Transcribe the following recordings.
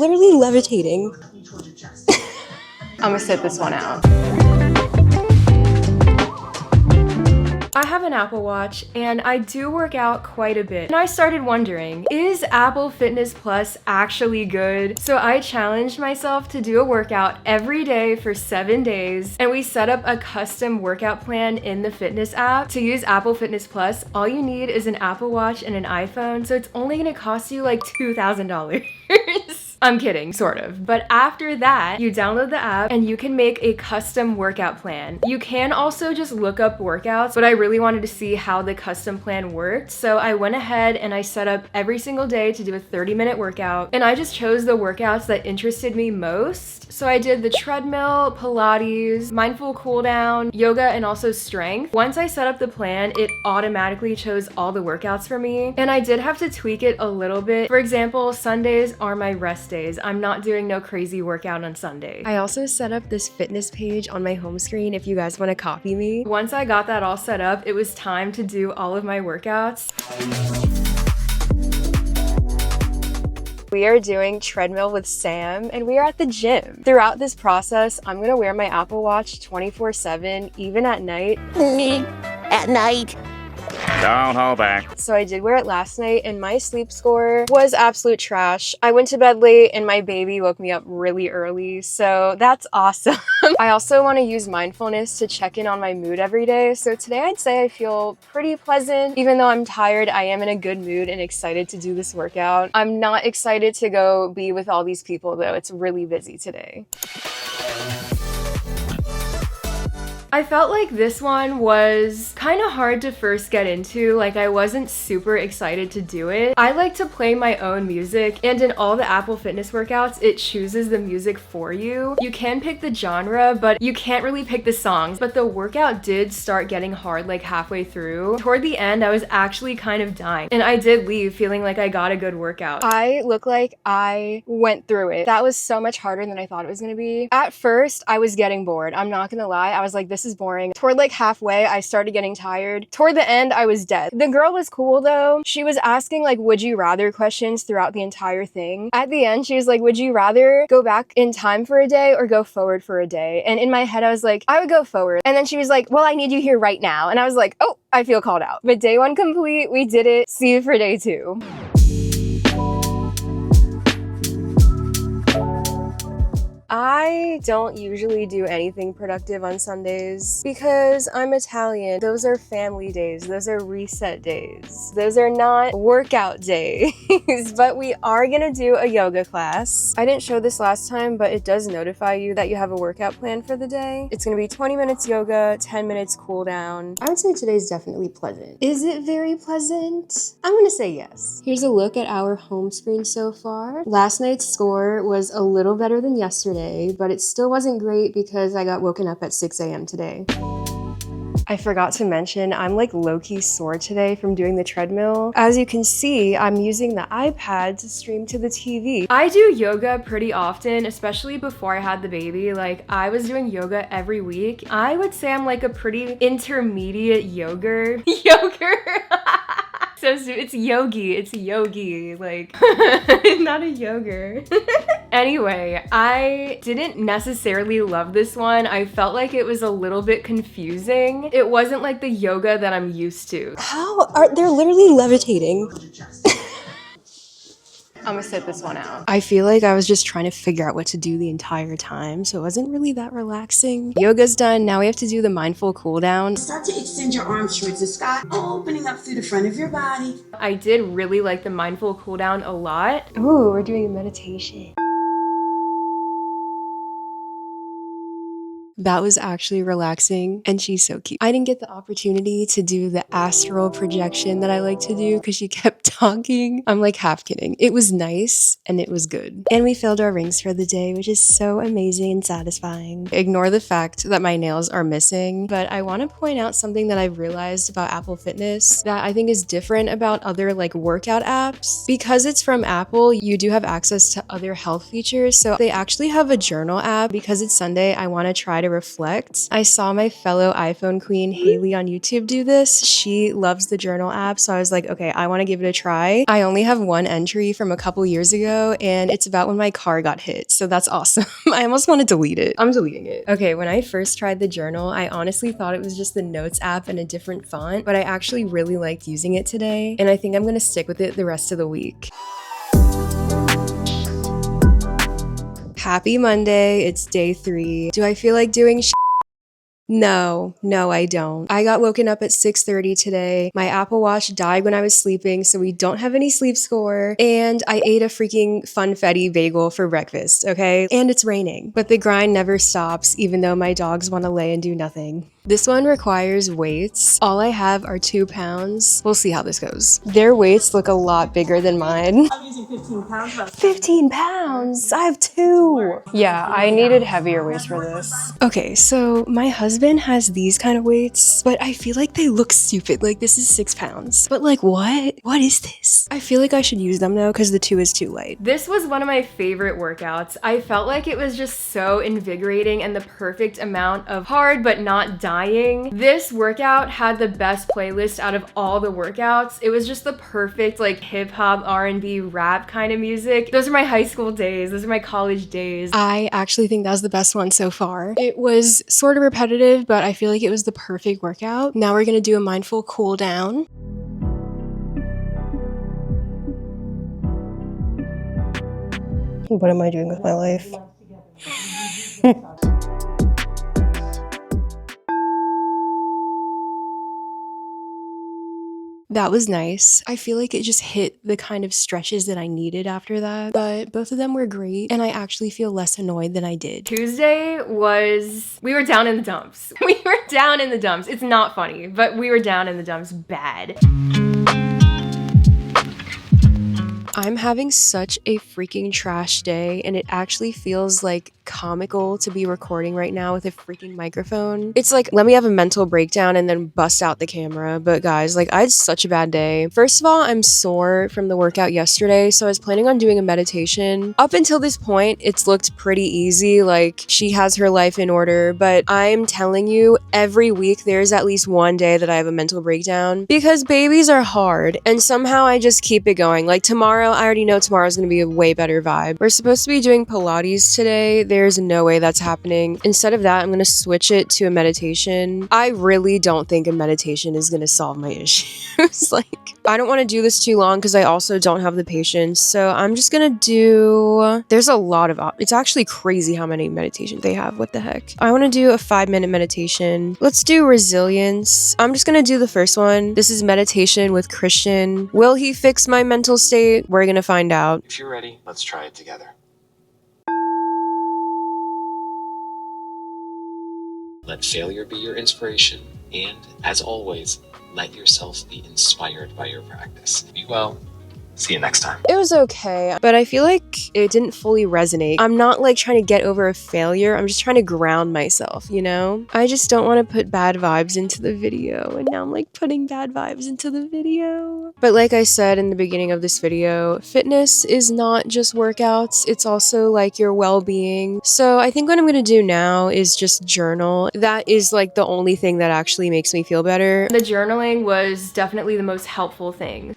literally levitating. I'm gonna sit this one out. I have an Apple Watch and I do work out quite a bit. And I started wondering, is Apple Fitness Plus actually good? So I challenged myself to do a workout every day for 7 days, and we set up a custom workout plan in the fitness app. To use Apple Fitness Plus, all you need is an Apple Watch and an iPhone, so it's only gonna cost you like $2,000. I'm kidding, sort of. But after that, you download the app and you can make a custom workout plan. You can also just look up workouts, but I really wanted to see how the custom plan worked. So I went ahead and I set up every single day to do a 30-minute workout. And I just chose the workouts that interested me most. So I did the treadmill, Pilates, mindful cool down, yoga, and also strength. Once I set up the plan, it automatically chose all the workouts for me. And I did have to tweak it a little bit. For example, Sundays are my rest days. I'm not doing no crazy workout on Sunday. I also set up this fitness page on my home screen if you guys want to copy me. Once I got that all set up, it was time to do all of my workouts. We are doing treadmill with Sam and we are at the gym. Throughout this process, I'm gonna wear my Apple Watch 24/7, even at night. At night. Don't hold back. So I did wear it last night and my sleep score was absolute trash. I went to bed late and my baby woke me up really early, so that's awesome. I also want to use mindfulness to check in on my mood every day. So today I'd say I feel pretty pleasant. Even though I'm tired, I am in a good mood and excited to do this workout. I'm not excited to go be with all these people though. It's really busy today. I felt like this one was kind of hard to first get into, like I wasn't super excited to do it. I like to play my own music, and in all the Apple Fitness workouts, it chooses the music for you. You can pick the genre, but you can't really pick the songs. But the workout did start getting hard like halfway through. Toward the end, I was actually kind of dying, and I did leave feeling like I got a good workout. I look like I went through it. That was so much harder than I thought it was gonna be. At first, I was getting bored. I'm not gonna lie. I was like, this is boring. Toward like halfway, I started getting tired. Toward the end, I was dead. The girl was cool though. She was asking like, would you rather questions throughout the entire thing. At the end, she was like, would you rather go back in time for a day or go forward for a day? And in my head, I was like, I would go forward. And then she was like, well, I need you here right now. And I was like, oh, I feel called out. But day one complete, we did it. See you for day two. I don't usually do anything productive on Sundays because I'm Italian. Those are family days. Those are reset days. Those are not workout days. But we are gonna do a yoga class. I didn't show this last time, but it does notify you that you have a workout plan for the day. It's gonna be 20 minutes yoga, 10 minutes cool down. I would say today's definitely pleasant. Is it very pleasant? I'm gonna say yes. Here's a look at our home screen so far. Last night's score was a little better than yesterday, but it still wasn't great because I got woken up at 6 a.m. today. I forgot to mention, I'm like low-key sore today from doing the treadmill. As you can see, I'm using the iPad to stream to the TV. I do yoga pretty often, especially before I had the baby. Like, I was doing yoga every week. I would say I'm like a pretty intermediate yoger. So it's yogi, like, not a yogurt. Anyway, I didn't necessarily love this one. I felt like it was a little bit confusing. It wasn't like the yoga that I'm used to. They're literally levitating. I'm gonna sit this one out. I feel like I was just trying to figure out what to do the entire time, so it wasn't really that relaxing. Yoga's done, now we have to do the mindful cool down. Start to extend your arms towards the sky, opening up through the front of your body. I did really like the mindful cool down a lot. Ooh, we're doing a meditation. That was actually relaxing, and she's so cute. I didn't get the opportunity to do the astral projection that I like to do because she kept talking. I'm like half kidding. It was nice and it was good. And we filled our rings for the day, which is so amazing and satisfying. Ignore the fact that my nails are missing, but I want to point out something that I've realized about Apple Fitness that I think is different about other like workout apps. Because it's from Apple, you do have access to other health features. So they actually have a journal app. Because it's Sunday, I want to try to to reflect. I saw my fellow iPhone queen Haley on YouTube do this. She loves the journal app, so I was like, okay, I want to give it a try. I only have one entry from a couple years ago, and it's about when my car got hit, so that's awesome. I almost want to delete it. I'm deleting it. Okay, when I first tried the journal, I honestly thought it was just the notes app in a different font, but I actually really liked using it today, and I think I'm gonna stick with it the rest of the week. Happy Monday, it's day 3. Do I feel like doing No, I don't. I got woken up at 6:30 today. My Apple Watch died when I was sleeping, so we don't have any sleep score. And I ate a freaking funfetti bagel for breakfast, okay? And it's raining. But the grind never stops, even though my dogs want to lay and do nothing. This one requires weights. All I have are 2 pounds. We'll see how this goes. Their weights look a lot bigger than mine. I'm using 15 pounds. 15 pounds? I have 2. Yeah, I needed heavier weights for this. Okay, so my husband has these kind of weights, but I feel like they look stupid. Like, this is 6 pounds. But like, what? What is this? I feel like I should use them though, because the 2 is too light. This was one of my favorite workouts. I felt like it was just so invigorating and the perfect amount of hard but not dying. This workout had the best playlist out of all the workouts. It was just the perfect like hip hop, R&B, rap kind of music. Those are my high school days. Those are my college days. I actually think that was the best one so far. It was sort of repetitive, but I feel like it was the perfect workout. Now we're gonna do a mindful cool down. What am I doing with my life? That was nice. I feel like it just hit the kind of stretches that I needed after that, but both of them were great, and I actually feel less annoyed than I did. Tuesday was, we were down in the dumps. We were down in the dumps. It's not funny, but we were down in the dumps bad. I'm having such a freaking trash day, and it actually feels like comical to be recording right now with a freaking microphone. It's like, let me have a mental breakdown and then bust out the camera. But guys, like, I had such a bad day. First of all, I'm sore from the workout yesterday, so I was planning on doing a meditation. Up until this point, it's looked pretty easy, like she has her life in order, but I'm telling you, every week there's at least one day that I have a mental breakdown because babies are hard, and somehow I just keep it going. Like tomorrow, I already know tomorrow's gonna be a way better vibe. We're supposed to be doing Pilates today. There's no way that's happening. Instead of that, I'm gonna switch it to a meditation. I really don't think a meditation is gonna solve my issues. Like, I don't want to do this too long because I also don't have the patience. So I'm just gonna do, there's a lot of, it's actually crazy how many meditations they have. What the heck? I want to do a 5-minute meditation. Let's do resilience. I'm just gonna do the first one. This is meditation with Christian. Will he fix my mental state? We're gonna find out. If you're ready, let's try it together. Let failure be your inspiration, and, as always, let yourself be inspired by your practice. Be well. See you next time. It was okay, but I feel like it didn't fully resonate. I'm not like trying to get over a failure. I'm just trying to ground myself, you know? I just don't want to put bad vibes into the video, and now I'm like putting bad vibes into the video. But like I said in the beginning of this video, fitness is not just workouts, it's also like your well-being. So I think what I'm gonna do now is just journal. That is like the only thing that actually makes me feel better. The journaling was definitely the most helpful thing.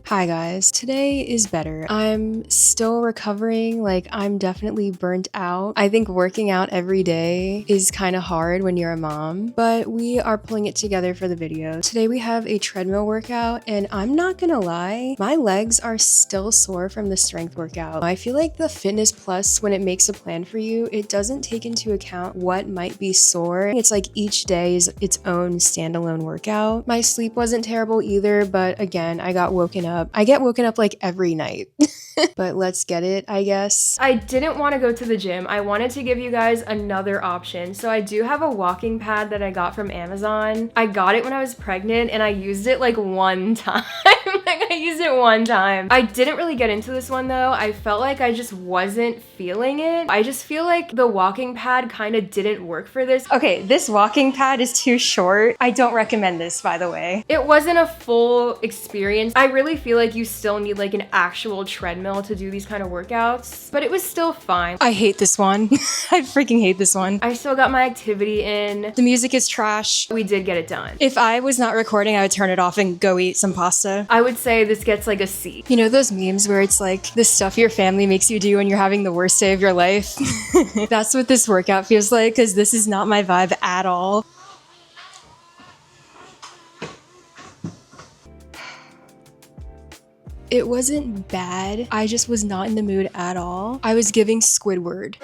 Hi guys, today is better. I'm still recovering, like I'm definitely burnt out. I think working out every day is kind of hard when you're a mom, but we are pulling it together for the video. Today we have a treadmill workout, and I'm not gonna lie, my legs are still sore from the strength workout. I feel like the Fitness Plus, when it makes a plan for you, it doesn't take into account what might be sore. It's like each day is its own standalone workout. My sleep wasn't terrible either, but again, I got woken up. I get woken up like every night. But let's get it, I guess. I didn't want to go to the gym. I wanted to give you guys another option. So I do have a walking pad that I got from Amazon. I got it when I was pregnant and I used it like one time. Like I used it one time. I didn't really get into this one though. I felt like I just wasn't feeling it. I just feel like the walking pad kind of didn't work for this. Okay, this walking pad is too short. I don't recommend this, by the way. It wasn't a full experience. I really feel like you still need like an actual treadmill treadmill to do these kind of workouts, but it was still fine. I hate this one. I freaking hate this one. I still got my activity in. The music is trash. We did get it done. If I was not recording, I would turn it off and go eat some pasta. I would say this gets like a C. You know those memes where it's like the stuff your family makes you do when you're having the worst day of your life? That's what this workout feels like, because this is not my vibe at all. It wasn't bad. I just was not in the mood at all. I was giving Squidward.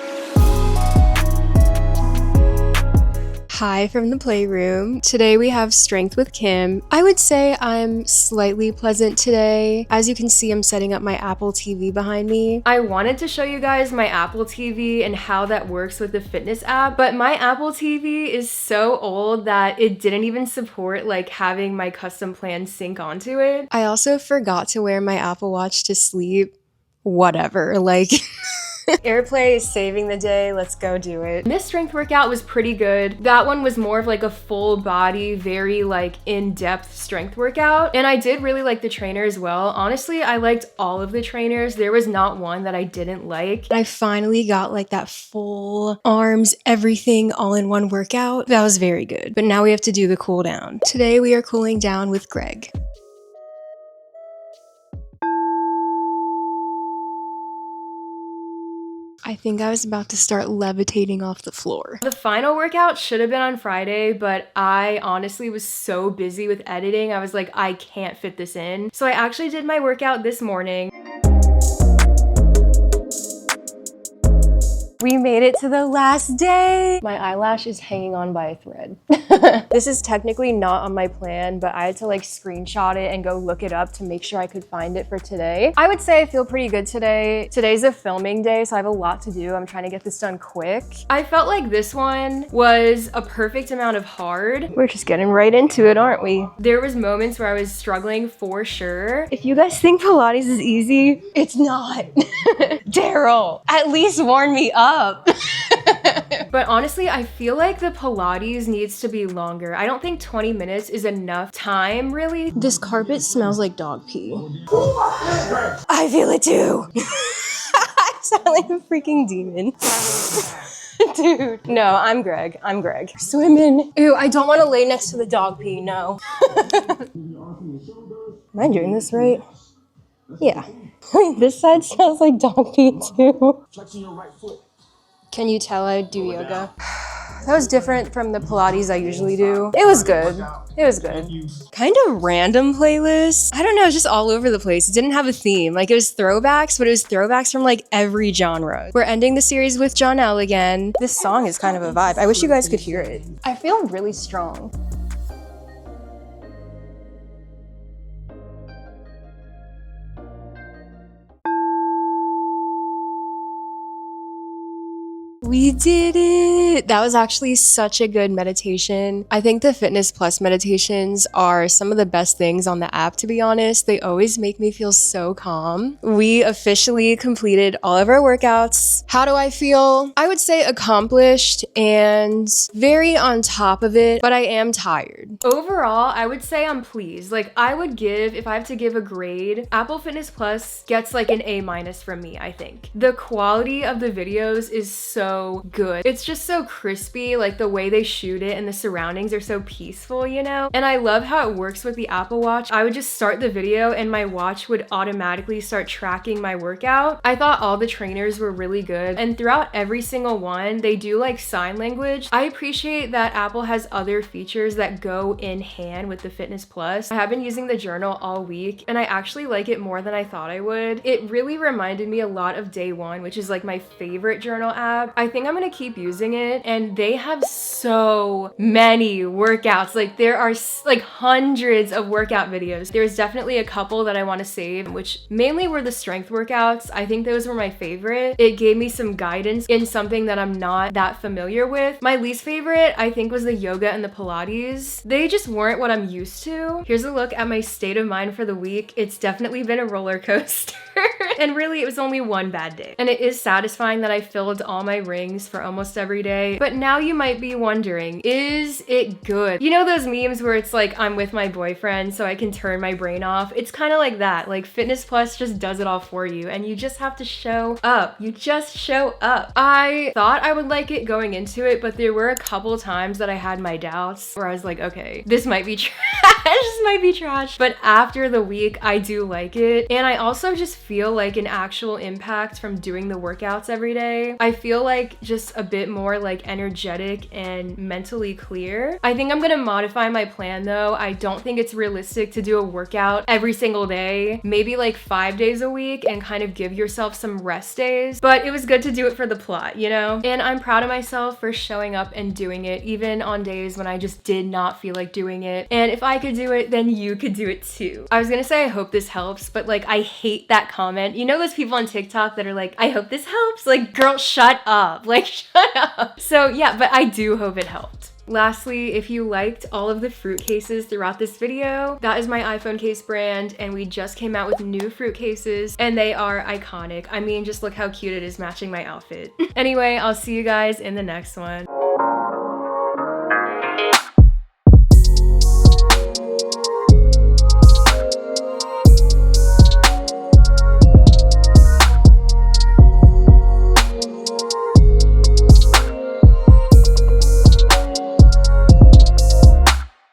Hi from the playroom. Today we have strength with Kim. I would say I'm slightly pleasant today. As you can see, I'm setting up my Apple TV behind me. I wanted to show you guys my Apple TV and how that works with the fitness app, but my Apple TV is so old that it didn't even support like having my custom plan sync onto it. I also forgot to wear my Apple Watch to sleep. Whatever, like... Airplay is saving the day. Let's go do it. This strength workout was pretty good. That one was more of like a full body, very like in-depth strength workout. And I did really like the trainer as well. Honestly, I liked all of the trainers. There was not one that I didn't like. I finally got like that full arms, everything all in one workout. That was very good. But now we have to do the cool down. Today we are cooling down with Greg. I think I was about to start levitating off the floor. The final workout should have been on Friday, but I honestly was so busy with editing. I was like, I can't fit this in. So I actually did my workout this morning. We made it to the last day. My eyelash is hanging on by a thread. This is technically not on my plan, but I had to like screenshot it and go look it up to make sure I could find it for today. I would say I feel pretty good today. Today's a filming day, so I have a lot to do. I'm trying to get this done quick. I felt like this one was a perfect amount of hard. We're just getting right into it, aren't we? There was moments where I was struggling for sure. If you guys think Pilates is easy, it's not. Daryl, at least warn me up. But honestly, I feel like the Pilates needs to be longer. I don't think 20 minutes is enough time, really. This carpet smells like dog pee. I feel it too. I sound like a freaking demon. Dude, no, I'm Greg. I'm Greg. Swimming. Ew, I don't want to lay next to the dog pee, no. Am I doing this right? Yeah. This side smells like dog pee too. Can you tell I do yoga? That was different from the Pilates I usually do. It was good. It was good. Kind of random playlist. I don't know, just all over the place. It didn't have a theme. Like it was throwbacks, but it was throwbacks from like every genre. We're ending the series with John L again. This song is kind of a vibe. I wish you guys could hear it. I feel really strong. We did it! That was actually such a good meditation. I think the Fitness Plus meditations are some of the best things on the app, to be honest. They always make me feel so calm. We officially completed all of our workouts. How do I feel? I would say accomplished and very on top of it, but I am tired. Overall, I would say I'm pleased. Like I would give, if I have to give a grade, Apple Fitness Plus gets like an A- from me, I think. The quality of the videos is so good. It's just so crispy, like the way they shoot it and the surroundings are so peaceful, you know? And I love how it works with the Apple Watch. I would just start the video and my watch would automatically start tracking my workout. I thought all the trainers were really good, and throughout every single one, they do like sign language. I appreciate that Apple has other features that go in hand with the Fitness Plus. I have been using the journal all week and I actually like it more than I thought I would. It really reminded me a lot of Day One, which is like my favorite journal app. I think I'm gonna keep using it, and they have so many workouts. Like there are like hundreds of workout videos. There's definitely a couple that I want to save, which mainly were the strength workouts. I think those were my favorite. It gave me some guidance in something that I'm not that familiar with. My least favorite, I think, was the yoga and the Pilates. They just weren't what I'm used to. Here's a look at my state of mind for the week. It's definitely been a roller coaster. And really, it was only one bad day. And it is satisfying that I filled all my rings for almost every day. But now you might be wondering, is it good? You know those memes where it's like, I'm with my boyfriend so I can turn my brain off? It's kind of like that. Like Fitness Plus just does it all for you and you just have to show up. You just show up. I thought I would like it going into it, but there were a couple times that I had my doubts where I was like, okay, this might be trash. This might be trash. But after the week, I do like it. And I also just feel like an actual impact from doing the workouts every day. I feel like just a bit more like energetic and mentally clear. I think I'm gonna modify my plan though. I don't think it's realistic to do a workout every single day, maybe like 5 days a week and kind of give yourself some rest days. But it was good to do it for the plot, you know? And I'm proud of myself for showing up and doing it, even on days when I just did not feel like doing it. And if I could do it, then you could do it too. I was gonna say I hope this helps, but like I hate that comment. You know those people on TikTok that are like, I hope this helps? Like, girl, shut up. Like, shut up. So yeah, but I do hope it helped. Lastly, if you liked all of the fruit cases throughout this video, that is my iPhone case brand, and we just came out with new fruit cases, and they are iconic. I mean, just look how cute it is matching my outfit. Anyway, I'll see you guys in the next one.